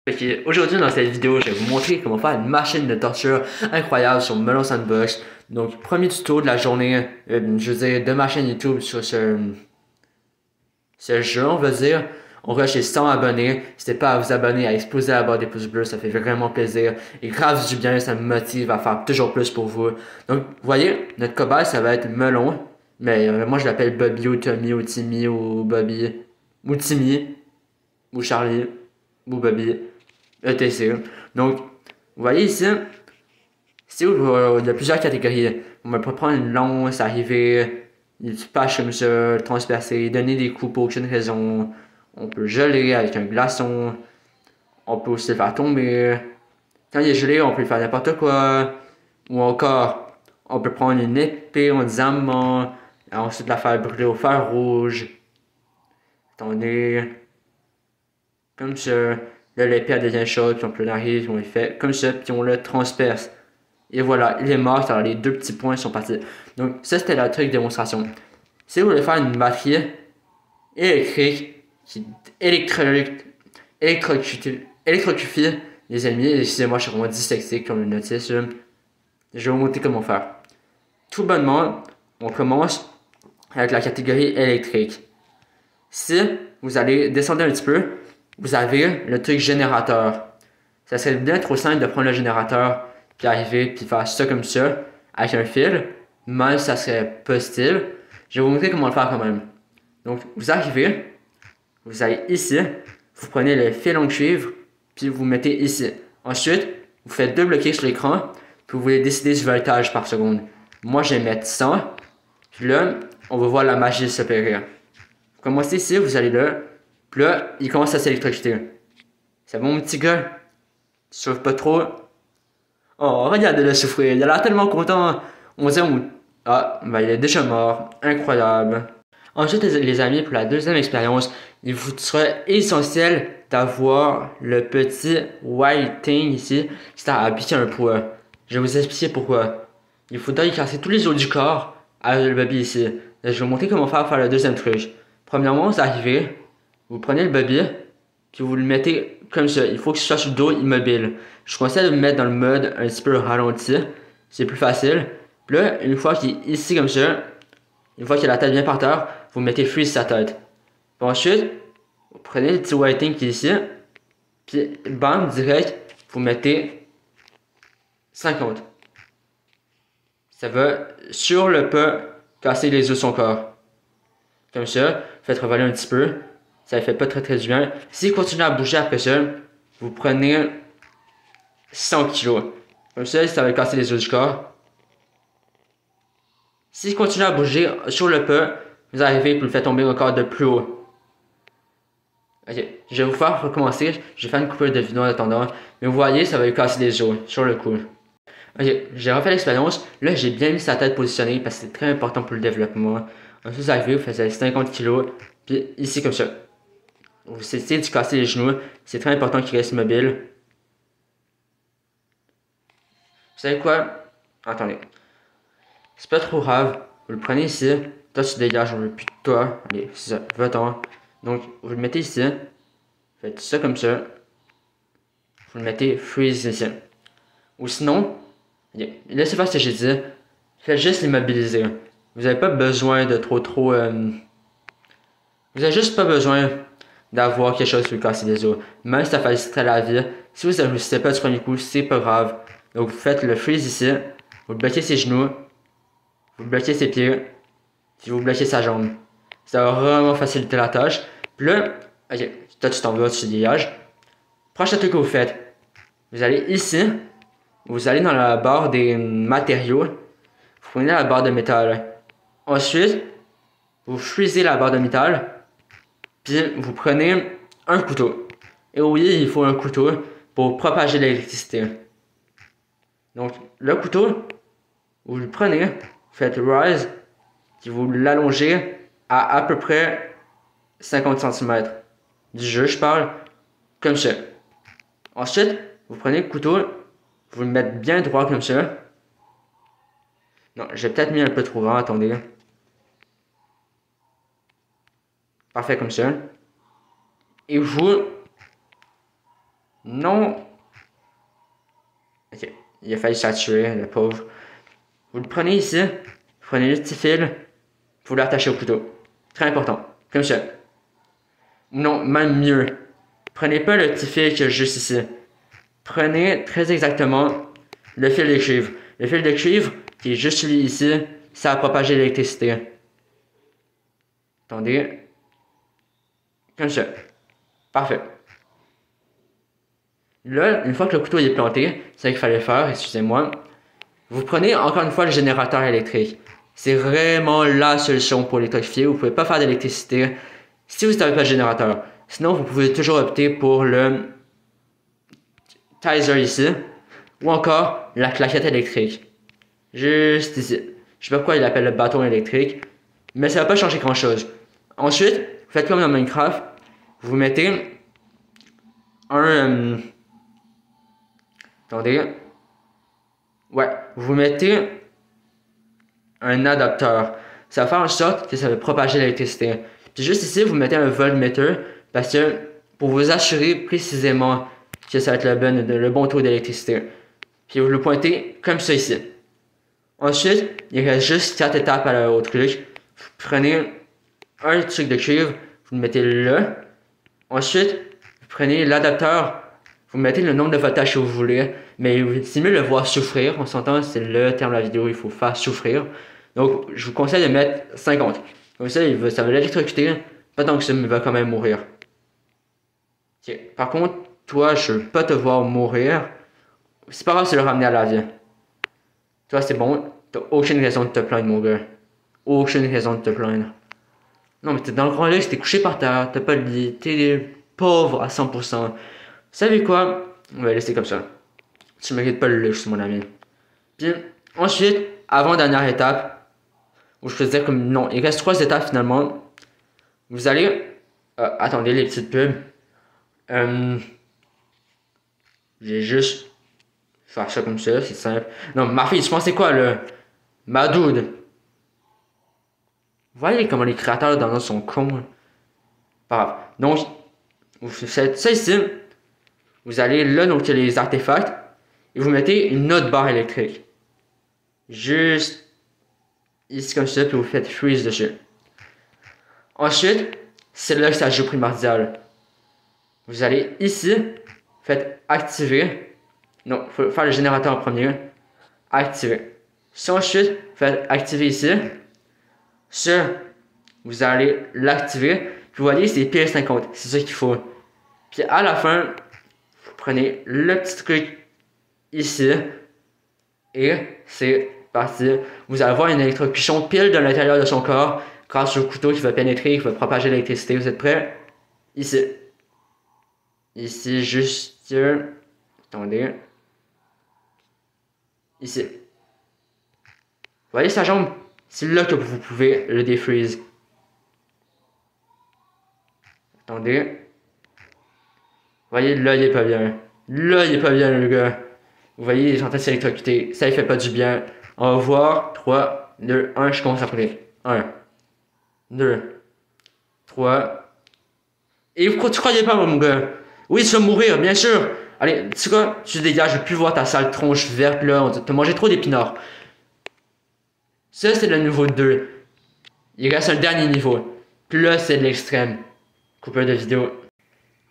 Ok, aujourd'hui dans cette vidéo, je vais vous montrer comment faire une machine de torture incroyable sur Melon Sandbox. Donc, premier tuto de la journée, je veux dire, de ma chaîne YouTube sur ce jeu, on va dire. On rush les 100 abonnés. N'hésitez pas à vous abonner, à exploser la barre des pouces bleus, ça fait vraiment plaisir. Et grave du bien, ça me motive à faire toujours plus pour vous. Donc, vous voyez, notre cobaye, ça va être Melon. Mais moi, je l'appelle Bobby ou Tommy ou Timmy ou Bobby. Ou Timmy. Ou Charlie. Ou Bobby. ETC. Donc, vous voyez ici, il y a plusieurs catégories. On peut prendre une lance, arriver, du patch comme ça, transpercer, donner des coups pour aucune raison. On peut geler avec un glaçon. On peut aussi le faire tomber. Quand il est gelé, on peut faire n'importe quoi. Ou encore, on peut prendre une épée en diamant, et ensuite la faire brûler au fer rouge. Attendez. Comme ça. Là, l'épée a devient chaude, puis on peut l'arriver, puis on le fait comme ça, puis on le transperce. Et voilà, il est mort, alors les deux petits points sont partis. Donc, ça, c'était la truc démonstration. Si vous voulez faire une batterie électrique qui électrocute les ennemis, excusez-moi, je suis vraiment dyslexique comme le notice, je vais vous montrer comment faire. Tout bonnement, on commence avec la catégorie électrique. Si vous allez descendre un petit peu, vous avez le truc générateur. Ça serait bien trop simple de prendre le générateur, puis arriver, puis faire ça comme ça, avec un fil. Mais ça serait pas style. Je vais vous montrer comment le faire quand même. Donc, vous arrivez, vous allez ici, vous prenez le fil en cuivre, puis vous mettez ici. Ensuite, vous faites deux clics sur l'écran, puis vous voulez décider du voltage par seconde. Moi, je vais mettre 100, puis là, on va voir la magie s'opérer. Vous commencez ici, vous allez là, puis là, il commence à s'électrocuter. C'est bon, mon petit gars? Tu souffres pas trop? Oh, regardez-le souffrir, il a l'air tellement content. On dirait, ah, ben il est déjà mort. Incroyable. Ensuite, les amis, pour la deuxième expérience, il vous sera essentiel d'avoir le petit white thing ici, qui sert à appliquer un poids. Je vais vous expliquer pourquoi. Il faudra y casser tous les os du corps avec le bobby ici. Là, je vais vous montrer comment faire le deuxième truc. Premièrement, vous arrivez, vous prenez le bobby, puis vous le mettez comme ça. Il faut que ce soit sur le dos immobile. Je vous conseille de le mettre dans le mode un petit peu ralenti. C'est plus facile. Puis là, une fois qu'il est ici comme ça, une fois qu'il a la tête bien par terre, vous mettez freeze sa tête. Puis ensuite, vous prenez le petit whiting qui est ici, puis bam, direct, vous mettez 50. Ça va sur le pas casser les os de son corps. Comme ça, faites revoler un petit peu. Ça ne fait pas très du bien. S'il continue à bouger après ça, vous prenez 100 kg. Comme ça va casser les os du corps. S'il continue à bouger sur le pas, vous arrivez et vous le faites tomber encore de plus haut. Ok, je vais vous faire recommencer. Je vais faire une coupure de vidéo en attendant. Mais vous voyez, ça va lui casser les os sur le coup. Ok, j'ai refait l'expérience. Là, j'ai bien mis sa tête positionnée parce que c'est très important pour le développement. Ensuite, vous arrivez, vous faites 50 kg. Puis ici, comme ça. Vous essayez de casser les genoux. C'est très important qu'il reste immobile. Vous savez quoi? Attendez. C'est pas trop grave. Vous le prenez ici. Toi, tu dégages. On veut plus de toi. Allez, c'est ça. Va-t'en. Donc, vous le mettez ici. Faites ça comme ça. Vous le mettez freeze ici. Ou sinon, laissez faire ce que j'ai dit. Faites juste l'immobiliser. Vous n'avez pas besoin de trop. Vous n'avez juste pas besoin d'avoir quelque chose pour lui casser les os. Même si ça faciliterait la vie. Si vous ne réussissez pas du premier coup, c'est pas grave. Donc, vous faites le freeze ici. Vous bloquez ses genoux. Vous bloquez ses pieds. Puis vous bloquez sa jambe. Ça va vraiment faciliter la tâche. Puis là, ok, toi tu t'en vas, tu dégages. Prochain truc que vous faites. Vous allez ici. Vous allez dans la barre des matériaux. Vous prenez la barre de métal. Ensuite, vous freezez la barre de métal. Puis vous prenez un couteau. Et oui, il faut un couteau pour propager l'électricité. Donc, le couteau, vous le prenez, vous faites rise, puis vous l'allongez à peu près 50 cm du jeu, je parle, comme ça. Ensuite, vous prenez le couteau, vous le mettez bien droit comme ça. Non, j'ai peut-être mis un peu trop grand, attendez. Parfait comme ça. Et vous Non. Ok. Il a failli saturer, le pauvre. Vous le prenez ici. Vous prenez le petit fil. Vous l'attachez au couteau. Très important. Comme ça. Non, même mieux. Prenez pas le petit fil qui est juste ici. Prenez très exactement le fil de cuivre. Le fil de cuivre qui est juste celui ici, ça va propager l'électricité. Attendez. Comme ça. Parfait. Là, une fois que le couteau est planté, c'est ce qu'il fallait faire, excusez-moi. Vous prenez encore une fois le générateur électrique. C'est vraiment la solution pour l'électrifier. Vous ne pouvez pas faire d'électricité si vous n'avez pas de générateur. Sinon, vous pouvez toujours opter pour le Tizer ici, ou encore la claquette électrique. Juste ici. Je sais pas pourquoi il l'appelle le bâton électrique, mais ça va pas changer grand chose. Ensuite, vous faites comme dans Minecraft, vous mettez un... attendez. Ouais, vous mettez un adapteur. Ça va faire en sorte que ça va propager l'électricité. Puis juste ici, vous mettez un voltmeter parce que pour vous assurer précisément que ça va être le bon taux d'électricité. Puis vous le pointez comme ça ici. Ensuite, il reste juste 4 étapes au truc. Vous prenez un truc de cuivre, vous le mettez là. Ensuite, vous prenez l'adapteur, vous mettez le nombre de voltages que vous voulez. Mais c'est mieux le voir souffrir. On s'entend, c'est le terme de la vidéo, il faut faire souffrir. Donc, je vous conseille de mettre 50. Comme ça, ça va l'électrocuter. Pas tant que ça, mais il va quand même mourir. Okay. Par contre, toi, je veux pas te voir mourir. C'est pas grave, c'est le ramener à la vie. Toi, c'est bon. T'as aucune raison de te plaindre, mon gars. Aucune raison de te plaindre. Non, mais t'es dans le grand lit, t'es couché par terre, t'as pas de lit, t'es pauvre à 100%. Vous savez quoi? On va laisser comme ça. Tu mérites pas le luxe, mon ami. Puis, ensuite, avant-dernière étape, où je peux dire comme non, il reste 3 étapes finalement. Vous allez. Attendez les petites pubs. J'ai juste faire ça comme ça, c'est simple. Non, ma fille, tu pensais quoi là? Ma dude. Vous voyez comment les créateurs dans sont cons. Pas grave. Donc, vous faites ça ici. Vous allez là, donc il y a les artefacts. Et vous mettez une autre barre électrique. Juste ici comme ça, puis vous faites freeze dessus. Ensuite, c'est là que ça joue primordial. Vous allez ici, faites activer. Non, il faut faire le générateur en premier. Activer. Si ensuite, faites activer ici. Ça, vous allez l'activer. Puis vous voyez, c'est pile 50. C'est ça qu'il faut. Puis à la fin, vous prenez le petit truc ici. Et c'est parti. Vous allez avoir une électrocution pile de l'intérieur de son corps grâce au couteau qui va pénétrer, qui va propager l'électricité. Vous êtes prêts? Ici. Ici, juste... attendez. Ici. Vous voyez sa jambe? C'est là que vous pouvez le défreeze. Attendez. Vous voyez, là, il est pas bien. Là, il est pas bien, le gars. Vous voyez, il est en train de s'électrocuter. Ça, il fait pas du bien. On va voir. 3, 2, 1, je commence à couler. 1, 2, 3. Et tu croyais pas, mon gars? Oui, tu vas mourir, bien sûr. Allez, tu sais quoi? Tu dégages, je veux plus voir ta sale tronche verte, là. T'as mangé trop d'épinards. Ça, c'est le niveau 2. Il reste un dernier niveau. Puis là, c'est de l'extrême. Coupeur de vidéo.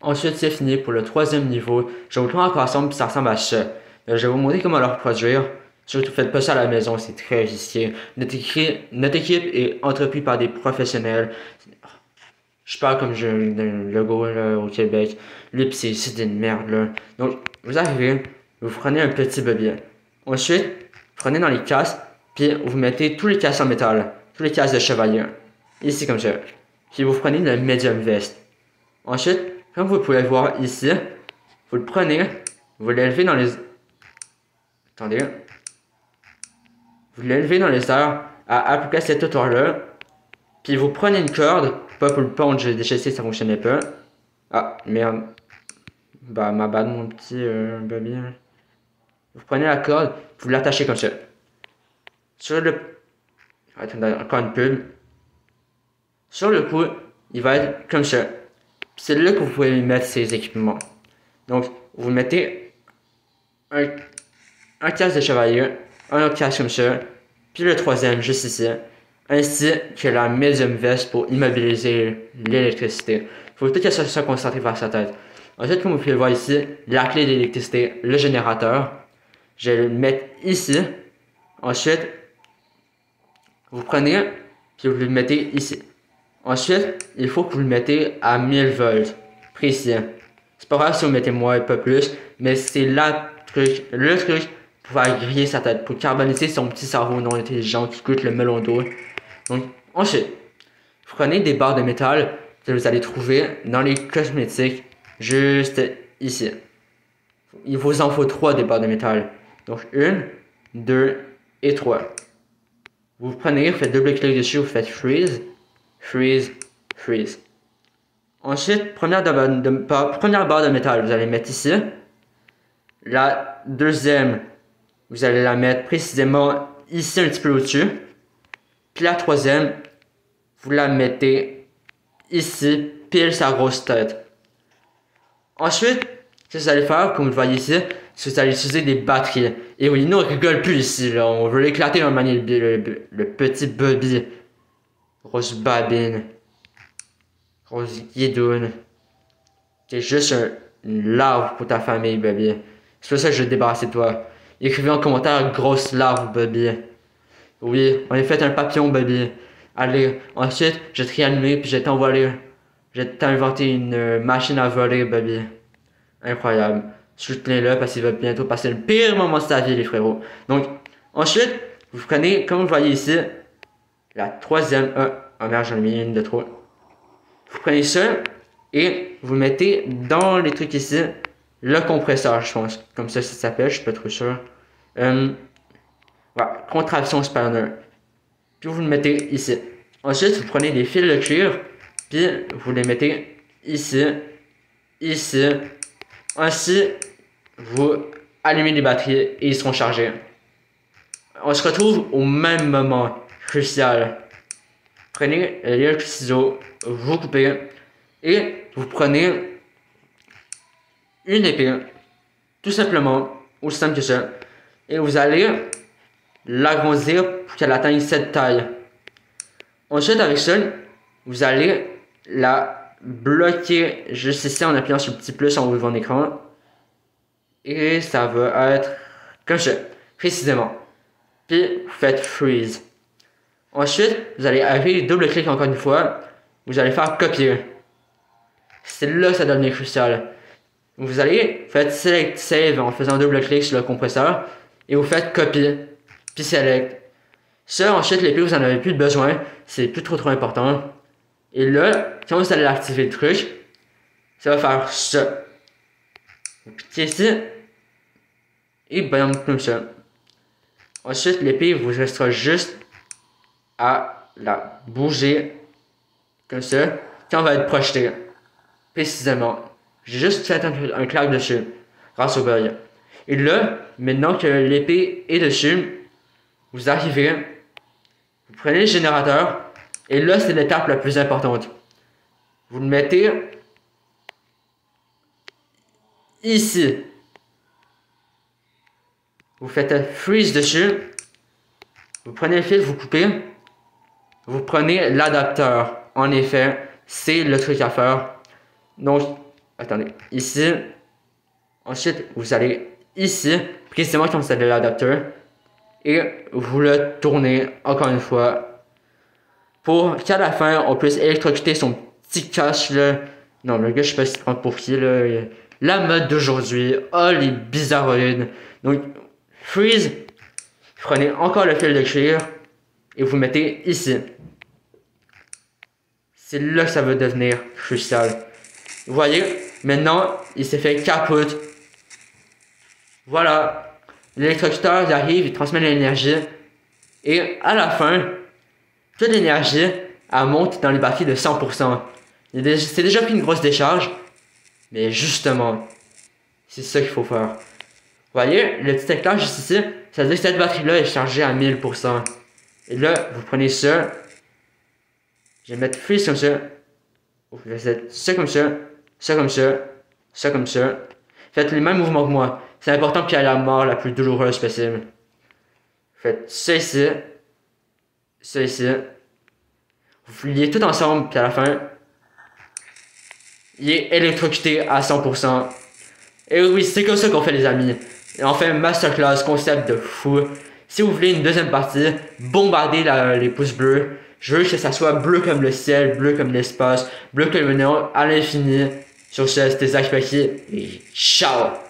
Ensuite, c'est fini pour le 3e niveau. Je vais vous le prendre encore ensemble, puis ça ressemble à ça. Je vais vous montrer comment le reproduire. Surtout, faites pas ça à la maison, c'est très risqué. Notre équipe est entreprise par des professionnels. Je parle comme le logo là, au Québec. Lui, c'est une merde là. Donc, vous arrivez, vous prenez un petit bobby. Ensuite, vous prenez dans les casques, puis vous mettez tous les casques en métal, tous les casques de chevalier. Ici comme ça. Puis vous prenez le medium vest. Ensuite, comme vous pouvez le voir ici, vous le prenez, vous l'élevez dans les... attendez. Vous l'élevez dans les airs à peu près cette hauteur-là. Puis vous prenez une corde, pas pour le pondre, j'ai essayé, ça fonctionnait pas. Ah, merde. Bah, ma bad, mon petit baby. Vous prenez la corde, vous l'attachez comme ça. Sur le... attendez, encore une pub. Sur le coup, il va être comme ça. C'est là que vous pouvez mettre ces équipements. Donc, vous mettez un casque de chevalier, un autre casque comme ça, puis le troisième juste ici, ainsi que la médium veste pour immobiliser l'électricité. Il faut tout que ça soit concentré vers sa tête. Ensuite, comme vous pouvez le voir ici, la clé d'électricité, le générateur. Je vais le mettre ici. Ensuite, vous prenez, puis vous le mettez ici. Ensuite, il faut que vous le mettez à 1000 volts, précis. C'est pas grave si vous mettez moins, pas plus, mais c'est le truc pour faire griller sa tête, pour carboniser son petit cerveau non intelligent qui goûte le melon d'eau. Donc, ensuite, vous prenez des barres de métal que vous allez trouver dans les cosmétiques, juste ici. Il vous en faut 3 des barres de métal. Donc, 1, 2 et 3. Vous prenez, vous faites double-clic dessus, vous faites freeze, freeze, freeze. Ensuite, première barre de métal, vous allez mettre ici. La deuxième, vous allez la mettre précisément ici un petit peu au-dessus. Puis la troisième, vous la mettez ici, pile sa grosse tête. Ensuite, ce que vous allez faire, comme vous le voyez ici, c'est que vous allez utiliser des batteries. Et oui, nous on rigole plus ici, là. On veut l'éclater dans le petit Bobby. Grosse babine. Grosse guidoune. T'es juste une larve pour ta famille, Bobby. C'est pour ça que je vais te débarrasser de toi. Écrivez en commentaire grosse larve, Bobby. Oui, on a fait un papillon, Bobby. Allez, ensuite, je vais te réanimer puis je vais t'envoler. Je vais t'inventer une machine à voler, Bobby. Incroyable. Soutenez-le parce qu'il va bientôt passer le pire moment de sa vie, les frérots. Donc, ensuite, vous prenez, comme vous voyez ici, la troisième. Oh merde, j'en ai mis une de trop. Vous prenez ça et vous mettez dans les trucs ici le compresseur, je pense. Comme ça s'appelle, je suis pas trop sûr. Voilà, contraction spanner. Puis vous le mettez ici. Ensuite, vous prenez des fils de cuir, puis vous les mettez ici, ici. Ainsi, vous allumez les batteries et ils seront chargés. On se retrouve au même moment crucial. Prenez le ciseau, vous coupez et vous prenez une épée, tout simplement, aussi simple que ça, et vous allez l'agrandir pour qu'elle atteigne cette taille. Ensuite, avec ça, vous allez la bloquer juste ici en appuyant sur le petit plus en haut de votre écran. Et ça va être comme ça, précisément. Puis, vous faites freeze. Ensuite, vous allez arriver, double-clic encore une fois. Vous allez faire copier. C'est là que ça devient crucial. Vous allez, faites select save en faisant double-clic sur le compresseur. Et vous faites copier. Puis select. Ça, ensuite, l'épée, vous n'en avez plus besoin. C'est plus trop important. Et là, quand vous allez activer le truc, ça va faire ça. Vous cliquez ici. Et bam, comme ça. Ensuite, l'épée vous restera juste à la bouger comme ça quand on va être projeté. Précisément. J'ai juste fait un claque dessus grâce au bug. Et là, maintenant que l'épée est dessus, vous arrivez, vous prenez le générateur et là, c'est l'étape la plus importante. Vous le mettez ici. Vous faites un freeze dessus. Vous prenez le fil, vous coupez. Vous prenez l'adapteur. En effet, c'est le truc à faire. Donc, attendez, ici. Ensuite, vous allez ici, précisément quand vous avez l'adapteur. Et vous le tournez encore une fois. Pour qu'à la fin, on puisse électrocuter son petit cache là. Non, le gars, je sais pas si prend pour qui là. La mode d'aujourd'hui. Oh, les bizarroïdes. Donc, freeze. Prenez encore le fil de cuir. Et vous mettez ici. C'est là que ça va devenir crucial. Vous voyez, maintenant, il s'est fait capote. Voilà. L'électrocuteur, il arrive, il transmet l'énergie. Et à la fin, toute l'énergie, elle monte dans les batteries de 100%. C'est déjà pris une grosse décharge. Mais justement, c'est ça qu'il faut faire. Vous voyez, le petit éclair juste ici, ça veut dire que cette batterie-là est chargée à 1000%. Et là, vous prenez ça. Je vais mettre freeze comme ça. Vous faites ça comme ça, ça comme ça, ça comme ça. Faites les mêmes mouvements que moi. C'est important qu'il y ait la mort la plus douloureuse possible. Faites ça ici. Ça ici. Vous liez tout ensemble, puis à la fin, il est électrocuté à 100%. Et oui, c'est comme ça qu'on fait les amis. Et on fait un masterclass, concept de fou. Si vous voulez une deuxième partie, bombardez les pouces bleus. Je veux que ça soit bleu comme le ciel, bleu comme l'espace, bleu comme le néon à l'infini. Sur ce, c'était Zach Paquet et ciao!